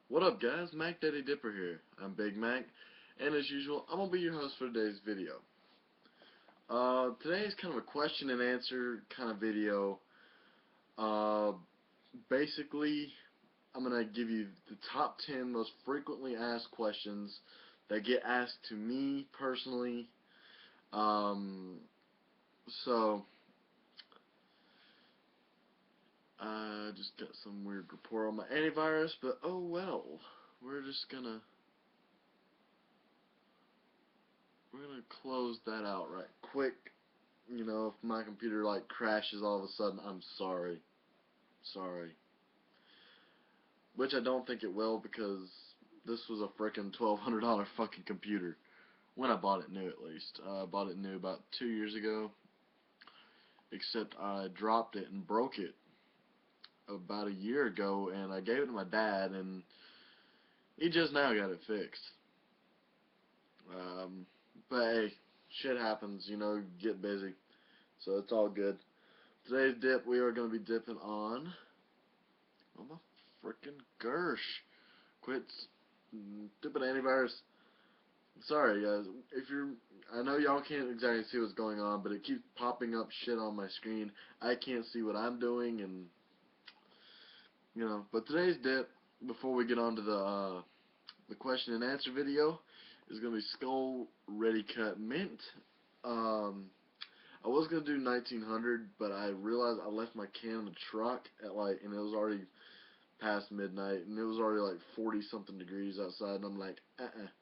What up, guys? macdaddydipper here. I'm Big Mac, and as usual, I'm gonna be your host for today's video. Today is kind of a question and answer kind of video. Uh, Basically, I'm gonna give you the top 10 most frequently asked questions that get asked to me personally. Um, so, I just got some weird report on my antivirus, but oh well. We're just gonna We're gonna close that out right quick. You know, if my computer like crashes all of a sudden, I'm sorry. Sorry. Which I don't think it will, because this was a frickin' $1,200 fucking computer. When I bought it new, at least. I bought it new about 2 years ago. Except I dropped it and broke it about a year ago, and I gave it to my dad, and he just now got it fixed. Um, but hey, shit happens, you know, get busy. So it's all good. Today's dip, we are going to be dipping on, oh my frickin' Gersh. Quit stupid antivirus. Sorry, guys. If you're, I know y'all can't exactly see what's going on, but it keeps popping up shit on my screen. I can't see what I'm doing, and you know. But today's dip, before we get on to the question and answer video, is gonna be Skull Ready Cut Mint. Um, I was gonna do 1900, but I realized I left my can in the truck at like, and it was already past midnight, and it was already like 40 something degrees outside, and I'm like,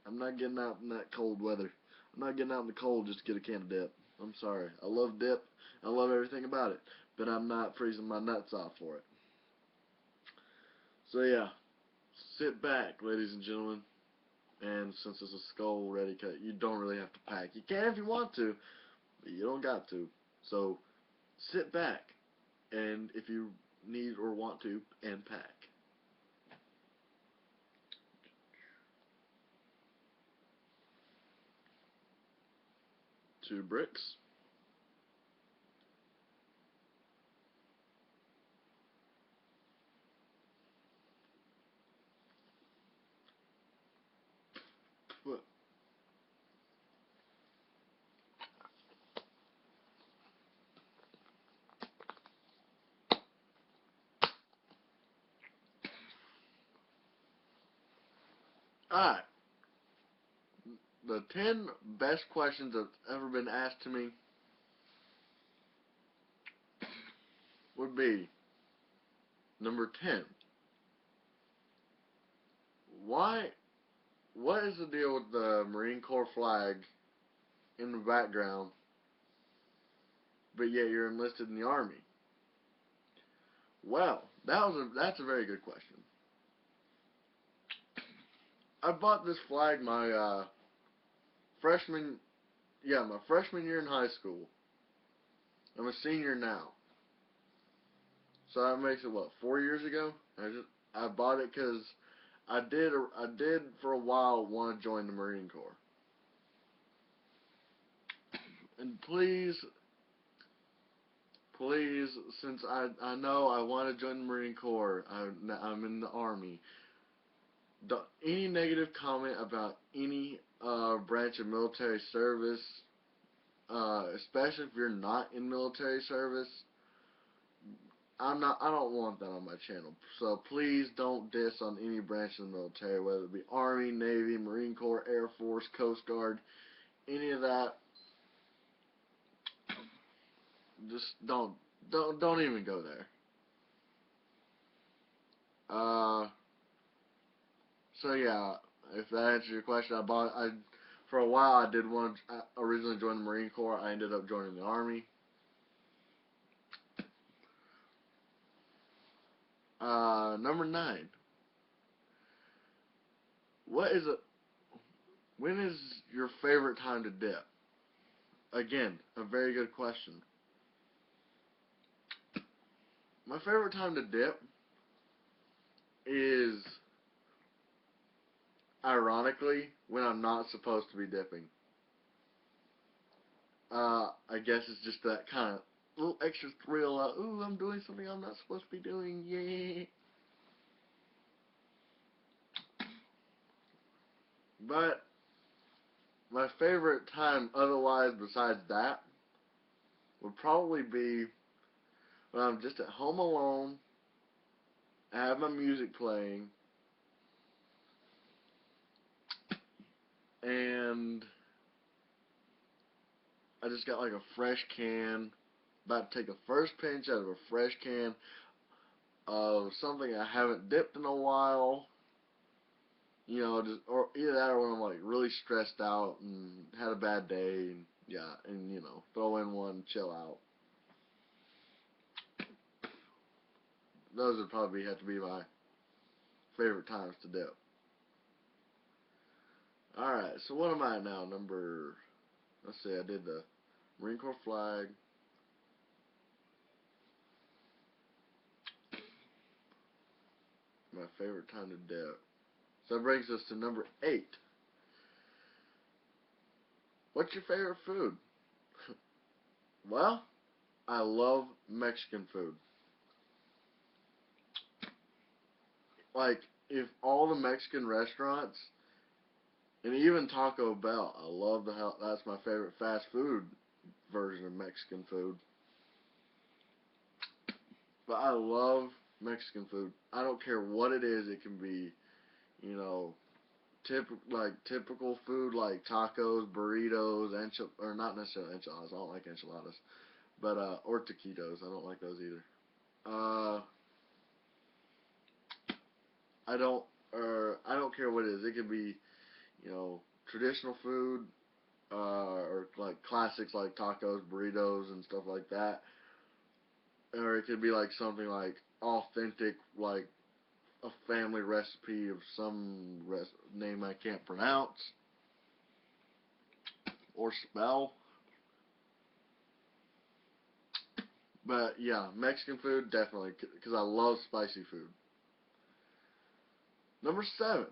I'm not getting out in that cold weather. I'm not getting out in the cold just to get a can of dip. I'm sorry. I love dip. I love everything about it, but I'm not freezing my nuts off for it. So yeah, sit back, ladies and gentlemen. And since it's a skull ready cut, you don't really have to pack. You can if you want to, but you don't got to. So sit back, and if you need or want to, and pack. 2 bricks. What? Alright. The 10 best questions that's ever been asked to me would be number 10. Why? What is the deal with the Marine Corps flag in the background, but yet you're enlisted in the Army? Well, that's a very good question. I bought this flag freshman, my freshman year in high school. I'm a senior now, so that makes it what, 4 years ago? I bought it because I did for a while want to join the Marine Corps. And please, since I know I want to join the Marine Corps, I'm in the Army. Any negative comment about any branch of military service, especially if you're not in military service, I don't want that on my channel. So please don't diss on any branch of the military, whether it be Army, Navy, Marine Corps, Air Force, Coast Guard, any of that. Just don't even go there. Uh, so yeah, if that answers your question, for a while I did want to originally join the Marine Corps. I ended up joining the Army. Number 9. What is it? When is your favorite time to dip? Again, a very good question. My favorite time to dip is, ironically, when I'm not supposed to be dipping. I guess it's just that kind of little extra thrill. Ooh, I'm doing something I'm not supposed to be doing. Yeah. But my favorite time otherwise besides that would probably be when I'm just at home alone, I have my music playing, and I just got like a fresh can, about to take a first pinch out of a fresh can of something I haven't dipped in a while. You know, just or either that or when I'm like really stressed out and had a bad day, and yeah, and you know, throw in one, chill out. Those would probably have to be my favorite times to dip. All right, so what am I now? Number, let's see, I did the Marine Corps flag. My favorite time to dip. So that brings us to number 8. What's your favorite food? Well, I love Mexican food. Like, if all the Mexican restaurants, and even Taco Bell, I love the hell, that's my favorite fast food version of Mexican food. But I love Mexican food. I don't care what it is. It can be, you know, typical food like tacos, burritos, or not necessarily enchiladas. I don't like enchiladas, but or taquitos. I don't like those either. Uh, I don't I don't care what it is. It could be, you know, traditional food, or like classics like tacos, burritos, and stuff like that. Or it could be like something like authentic, like a family recipe of some name I can't pronounce or spell. But yeah, Mexican food definitely, because I love spicy food. Number 7.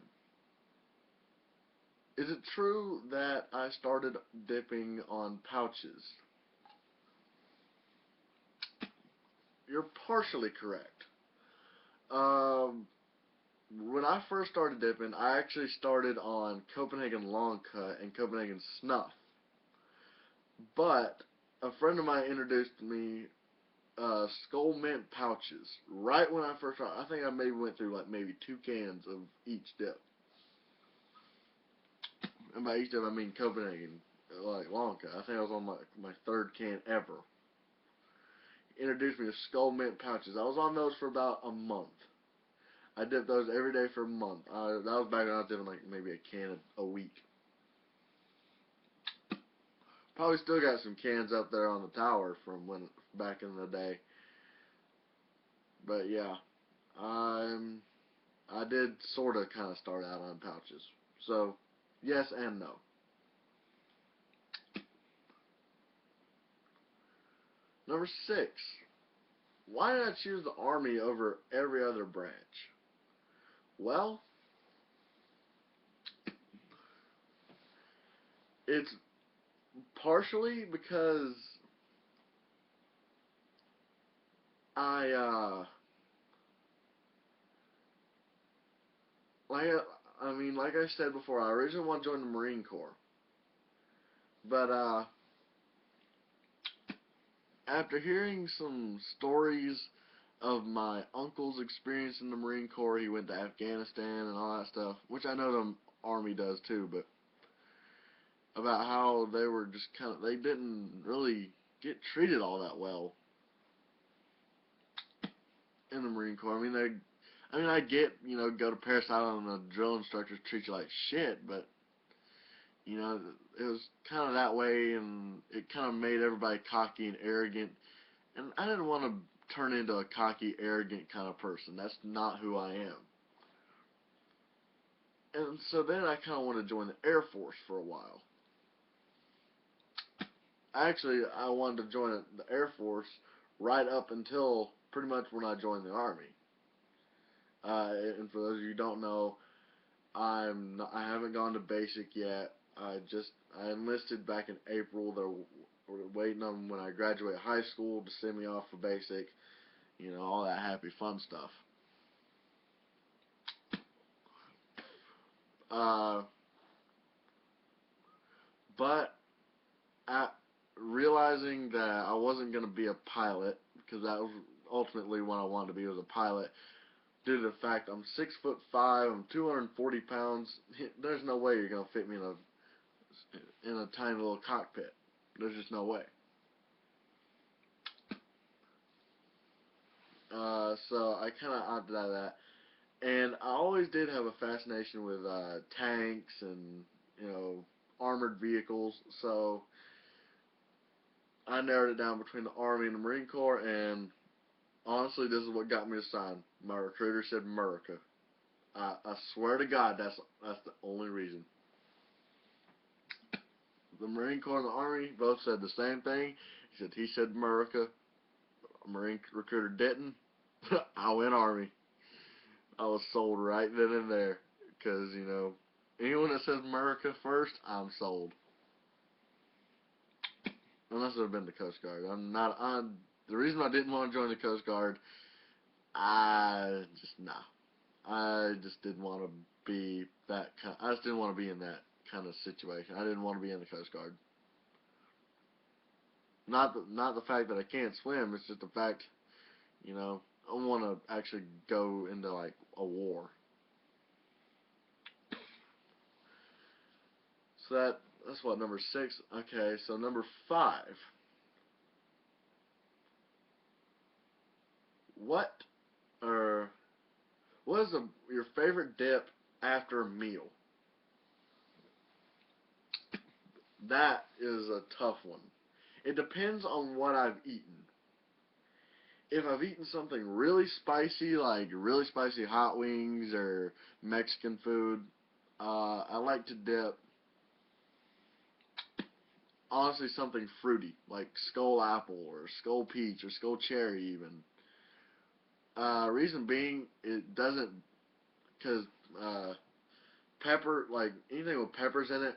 Is it true that I started dipping on pouches? You're partially correct. Um, when I first started dipping, I actually started on Copenhagen Long Cut and Copenhagen Snuff. But a friend of mine introduced me Skull Mint pouches right when I first started. I think I maybe went through like maybe 2 cans of each dip. And by each dip I mean Copenhagen, like Long Cut. I think I was on my 3rd can ever. Introduced me to Skull Mint pouches. I was on those for about a month. I dipped those every day for a month. That was back when I was dipping like maybe a can a week. Probably still got some cans up there on the tower from when back in the day. But yeah, I did sort of kind of start out on pouches. So yes and no. Number 6. Why did I choose the Army over every other branch? Well, it's partially because I like I mean, like I said before, I originally wanted to join the Marine Corps, but after hearing some stories of my uncle's experience in the Marine Corps, he went to Afghanistan and all that stuff, which I know the Army does too, but about how they were just they didn't really get treated all that well in the Marine Corps. I mean, I get, you know, go to Paris Island and the drill instructors treat you like shit, but you know, it was kind of that way, and it kind of made everybody cocky and arrogant. And I didn't want to turn into a cocky, arrogant kind of person. That's not who I am. And so then I kind of wanted to join the Air Force for a while. Actually, I wanted to join the Air Force right up until pretty much when I joined the Army. And for those of you who don't know, I haven't gone to basic yet. I enlisted back in April. They're waiting on when I graduate high school to send me off for basic. You know, all that happy fun stuff. Uh, But at realizing that I wasn't going to be a pilot, because that was ultimately what I wanted to be, was a pilot, due to the fact I'm 6'5", I'm 240 pounds. There's no way you're gonna fit me in a tiny little cockpit. There's just no way. So I kind of opted out of that, and I always did have a fascination with tanks and armored vehicles. So I narrowed it down between the Army and the Marine Corps, and honestly, this is what got me to sign. My recruiter said America. I swear to God, that's the only reason. The Marine Corps and the Army both said the same thing. He said America. A Marine recruiter didn't. I went Army. I was sold right then and there. Because, anyone that says America first, I'm sold. Unless I've been to Coast Guard. The reason I didn't want to join the Coast Guard, I just didn't want to be I just didn't want to be in that kind of situation. I didn't want to be in the Coast Guard. Not the fact that I can't swim. It's just the fact, I want to actually go into like a war. So that's what, number 6. Okay, so number 5. What or what is your favorite dip after a meal? That is a tough one. It depends on what I've eaten. If I've eaten something really spicy, like really spicy hot wings or Mexican food, I like to dip, honestly, something fruity, like Skull Apple or Skull Peach or Skull Cherry even. Reason being, it doesn't, because pepper, like anything with peppers in it,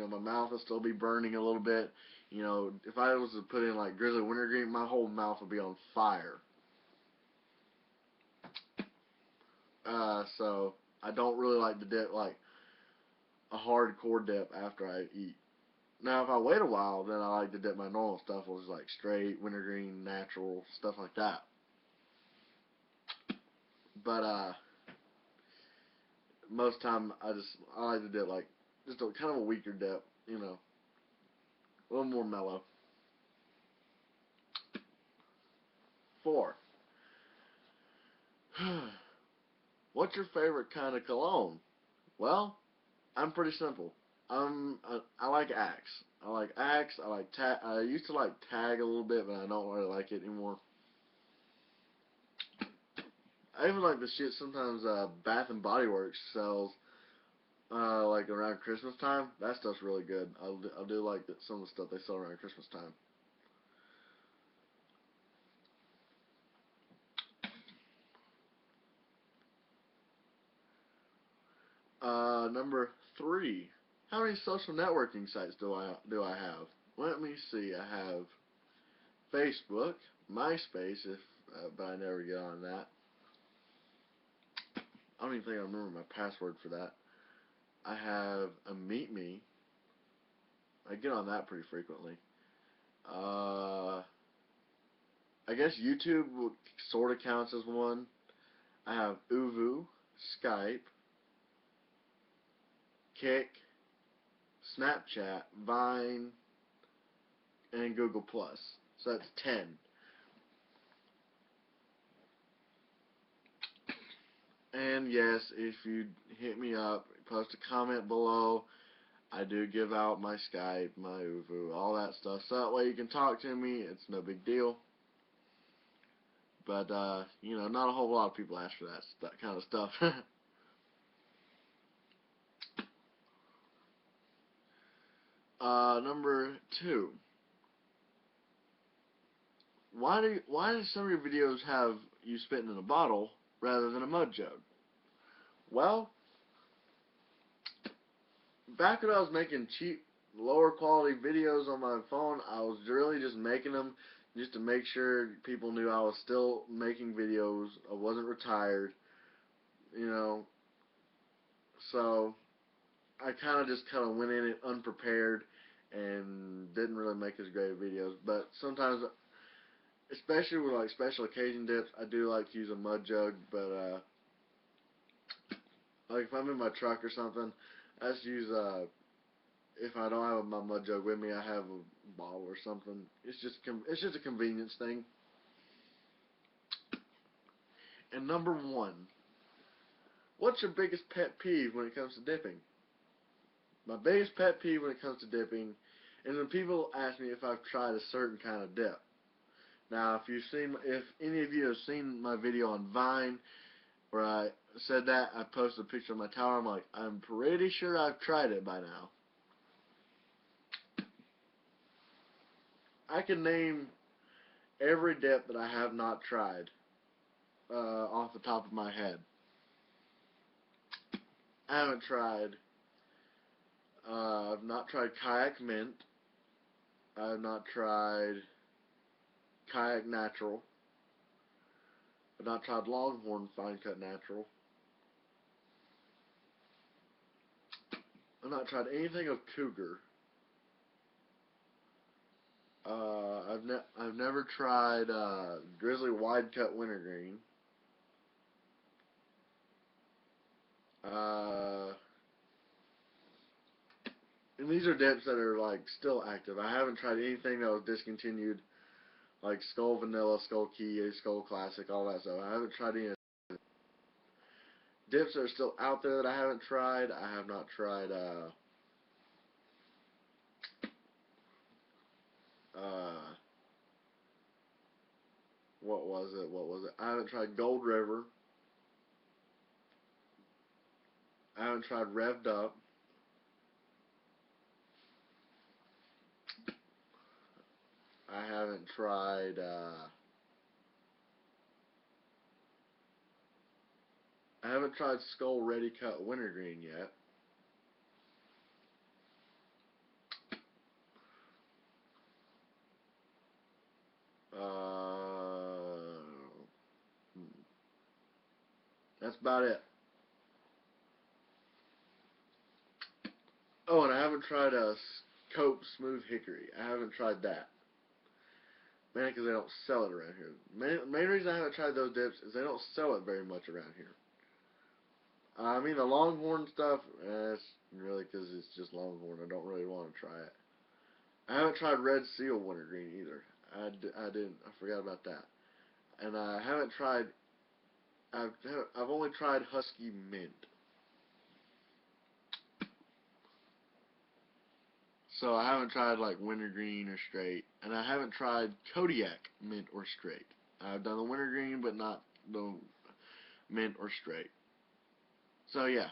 my mouth will still be burning a little bit. If I was to put in like grizzly wintergreen, my whole mouth would be on fire. So I don't really like to dip like a hardcore dip after I eat. Now, if I wait a while, then I like to dip my normal stuff, which is like straight wintergreen, natural stuff like that. But most time I like to dip like just a kind of a weaker dip, a little more mellow. 4. What's your favorite kind of cologne? Well, I'm pretty simple. I like Axe. I like Axe. I like Tag. I used to like Tag a little bit, but I don't really like it anymore. I even like the shit sometimes Bath and Body Works sells like around Christmas time. That stuff's really good. I do like some of the stuff they sell around Christmas time. Number 3. How many social networking sites do I have? Let me see. I have Facebook, MySpace, but I never get on that. I don't even think I remember my password for that. I have a Meet Me. I get on that pretty frequently. Uh, I guess YouTube sort of counts as one. I have Uvu, Skype, Kick, Snapchat, Vine, and Google Plus. So that's 10. And yes, if you hit me up, post a comment below. I do give out my Skype, my Uvu, all that stuff. So that way you can talk to me. It's no big deal. But, not a whole lot of people ask for that kind of stuff. Number 2. Why do some of your videos have you spitting in a bottle rather than a mud jug? Well, back when I was making cheap, lower quality videos on my phone, I was really just making them just to make sure people knew I was still making videos. I wasn't retired, you know. So I kind of went in it unprepared and didn't really make as great of videos. But sometimes, especially with like special occasion dips, I do like to use a mud jug. But like if I'm in my truck or something, I just use if I don't have my mud jug with me, I have a bottle or something. It's just a convenience thing. And number one, what's your biggest pet peeve when it comes to dipping? My biggest pet peeve when it comes to dipping is when people ask me if I've tried a certain kind of dip. Now, if any of you have seen my video on Vine where I said that, I posted a picture of my tower. I'm like, I'm pretty sure I've tried it by now. I can name every dip that I have not tried off the top of my head. I haven't tried. I've not tried kayak mint. I've not tried kayak natural. I've not tried longhorn fine cut natural. I've not tried anything of cougar. I've never tried grizzly wide cut wintergreen. And these are dips that are like still active. I haven't tried anything that was discontinued, like Skull Vanilla, Skull Key, Skull Classic, all that stuff. I haven't tried any dips that are still out there that I haven't tried. I have not tried what was it? What was it? I haven't tried Gold River. I haven't tried Revved Up. I haven't tried Skull Ready Cut Wintergreen yet. That's about it. Oh, and I haven't tried a Cope Smooth Hickory. I haven't tried that. Mainly because they don't sell it around here. Main reason I haven't tried those dips is they don't sell it very much around here. I mean, the Longhorn stuff, it's really because it's just Longhorn. I don't really want to try it. I haven't tried Red Seal Wintergreen either. I didn't. I forgot about that. And I haven't tried. I've only tried Husky Mint. So I haven't tried like Wintergreen or Straight, and I haven't tried Kodiak Mint or Straight. I've done the Wintergreen, but not the Mint or Straight. So yeah,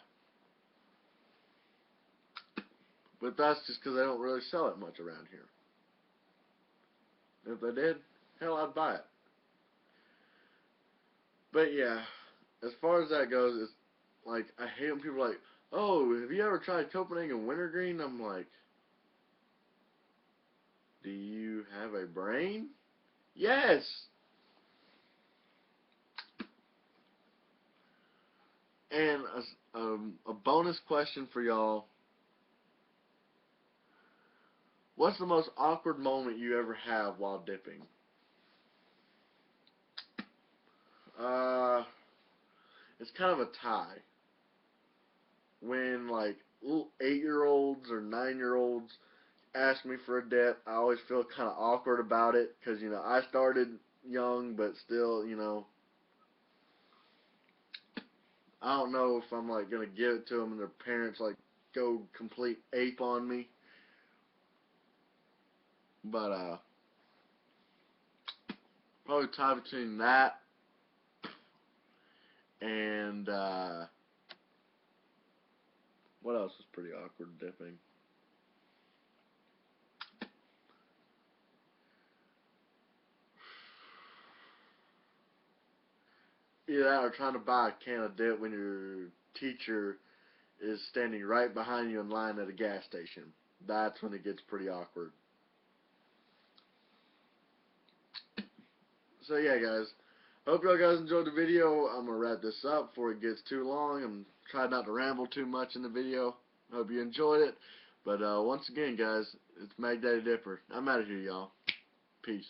but that's just because they don't really sell it much around here. If they did, hell, I'd buy it. But yeah, as far as that goes, it's like I hate when people are like, "Oh, have you ever tried Copenhagen Wintergreen?" I'm like, "Do you have a brain?" Yes. And a bonus question for y'all: what's the most awkward moment you ever have while dipping? Uh, it's kind of a tie. When like little 8-year-olds or 9-year-olds ask me for a dip, I always feel kind of awkward about it because I started young, but still, I don't know if I'm like gonna give it to them and their parents like go complete ape on me. But probably tie between that and what else is pretty awkward dipping? Either that or trying to buy a can of dip when your teacher is standing right behind you in line at a gas station. That's when it gets pretty awkward. So yeah, guys. Hope y'all guys enjoyed the video. I'm gonna wrap this up before it gets too long. I'm trying not to ramble too much in the video. Hope you enjoyed it. But once again, guys, it's Mac Daddy Dipper. I'm out of here, y'all. Peace.